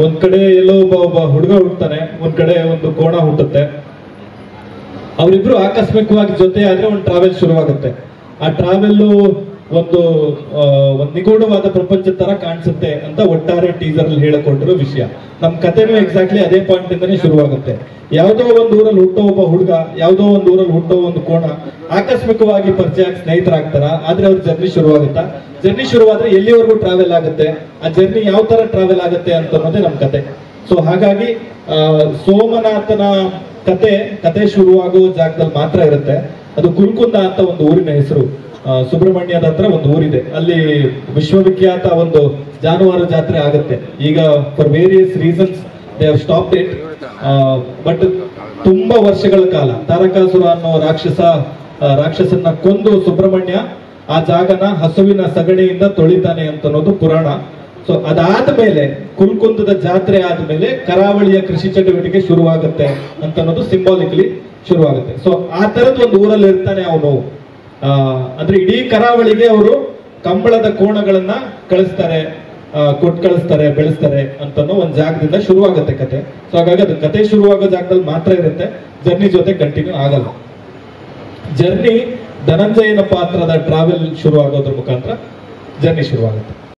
ಒಂದ್ ಕಡೆ ಎಲ್ಲೋ ಒಬ್ಬ ಹುಡುಗ ಹುಟ್ಟುತ್ತಾನೆ, ಒಂದ್ ಕಡೆ ಒಂದು ಕೋಣ ಹುಟ್ಟುತ್ತೆ. ಅವರಿಬ್ರು ಆಕಸ್ಮಿಕವಾಗಿ ಜೊತೆ ಆದ್ರೆ ಒಂದು ಟ್ರಾವೆಲ್ ಶುರುವಾಗುತ್ತೆ. ಆ ಟ್ರಾವೆಲ್ ಒಂದು ನಿಗೂಢವಾದ ಪ್ರಪಂಚದ ತರ ಕಾಣಿಸುತ್ತೆ ಅಂತ ಒಟ್ಟಾರೆ ಟೀಸರ್ ಅಲ್ಲಿ ಹೇಳಿಕೊಂಡಿರೋ ವಿಷಯ. ನಮ್ ಕಥೆನೂ ಎಕ್ಸಾಕ್ಟ್ಲಿ ಅದೇ ಪಾಯಿಂಟ್ ಇಂದಾನೆ ಶುರುವಾಗುತ್ತೆ. ಯಾವುದೋ ಒಂದು ಊರಲ್ಲಿ ಹುಟ್ಟೋ ಒಬ್ಬ ಹುಡುಗ, ಯಾವುದೋ ಒಂದು ಊರಲ್ಲಿ ಹುಟ್ಟೋ ಒಂದು ಕೋಣ ಆಕಸ್ಮಿಕವಾಗಿ ಪರಿಚಯ ಸ್ನೇಹಿತರಾಗ್ತಾರ. ಆದ್ರೆ ಅವ್ರ ಜರ್ನಿ ಶುರುವಾಗುತ್ತಾ, ಜರ್ನಿ ಶುರುವಾದ್ರೆ ಎಲ್ಲಿವರೆಗೂ ಟ್ರಾವೆಲ್ ಆಗುತ್ತೆ, ಆ ಜರ್ನಿ ಯಾವ ತರ ಟ್ರಾವೆಲ್ ಆಗುತ್ತೆ ಅಂತ ಅನ್ನೋದೇ ನಮ್ ಕತೆ. ಸೊ ಹಾಗಾಗಿ ಸೋಮನಾಥನ ಕತೆ ಶುರುವಾಗುವ ಜಾಗದಲ್ಲಿ ಮಾತ್ರ ಇರುತ್ತೆ. ಅದು ಕುಲ್ಕುಂದ ಅಂತ ಒಂದು ಊರಿನ ಹೆಸರು. ಸುಬ್ರಹ್ಮಣ್ಯದ ಹತ್ರ ಒಂದು ಊರಿದೆ, ಅಲ್ಲಿ ವಿಶ್ವವಿಖ್ಯಾತ ಒಂದು ಜಾನುವಾರು ಜಾತ್ರೆ ಆಗುತ್ತೆ. ಈಗ for various reasons they have stopped it. But ತುಂಬಾ ವರ್ಷಗಳ ಕಾಲ ತಾರಕಾಸುರ ಅನ್ನೋ ರಾಕ್ಷಸನ್ನ ಕೊಂದು ಸುಬ್ರಹ್ಮಣ್ಯ ಆ ಜಾಗನ ಹಸುವಿನ ಸಗಣಿಯಿಂದ ತೊಳಿತಾನೆ ಅಂತ ಅನ್ನೋದು ಪುರಾಣ. ಸೊ ಅದಾದ್ಮೇಲೆ ಕುಲ್ಕುಂದದ ಜಾತ್ರೆ ಆದ್ಮೇಲೆ ಕರಾವಳಿಯ ಕೃಷಿ ಚಟುವಟಿಕೆ ಶುರುವಾಗುತ್ತೆ ಅಂತ ಅನ್ನೋದು ಸಿಂಬಾಲಿಕಲಿ ಶುರುವಾಗುತ್ತೆ. ಸೊ ಆ ತರದ್ ಒಂದು ಊರಲ್ಲಿ ಇರ್ತಾನೆ ಅವನು. ಅಂದ್ರೆ ಇಡೀ ಕರಾವಳಿಗೆ ಅವರು ಕಂಬಳದ ಕೋಣಗಳನ್ನ ಕಳಿಸ್ತಾರೆ, ಕಳಿಸ್ತಾರೆ, ಬೆಳೆಸ್ತಾರೆ ಅಂತನೋ ಒಂದ್ ಜಾಗದಿಂದ ಶುರುವಾಗುತ್ತೆ ಕತೆ. ಸೊ ಹಾಗಾಗಿ ಅದು ಕತೆ ಶುರುವಾಗೋ ಜಾಗದಲ್ಲಿ ಮಾತ್ರ ಇರುತ್ತೆ, ಜರ್ನಿ ಜೊತೆ ಕಂಟಿನ್ಯೂ ಆಗಲ್ಲ. ಜರ್ನಿ ಧನಂಜಯನ ಪಾತ್ರದ ಟ್ರಾವೆಲ್ ಶುರು ಆಗೋದ್ರ ಮುಖಾಂತರ ಜರ್ನಿ ಶುರುವಾಗುತ್ತೆ.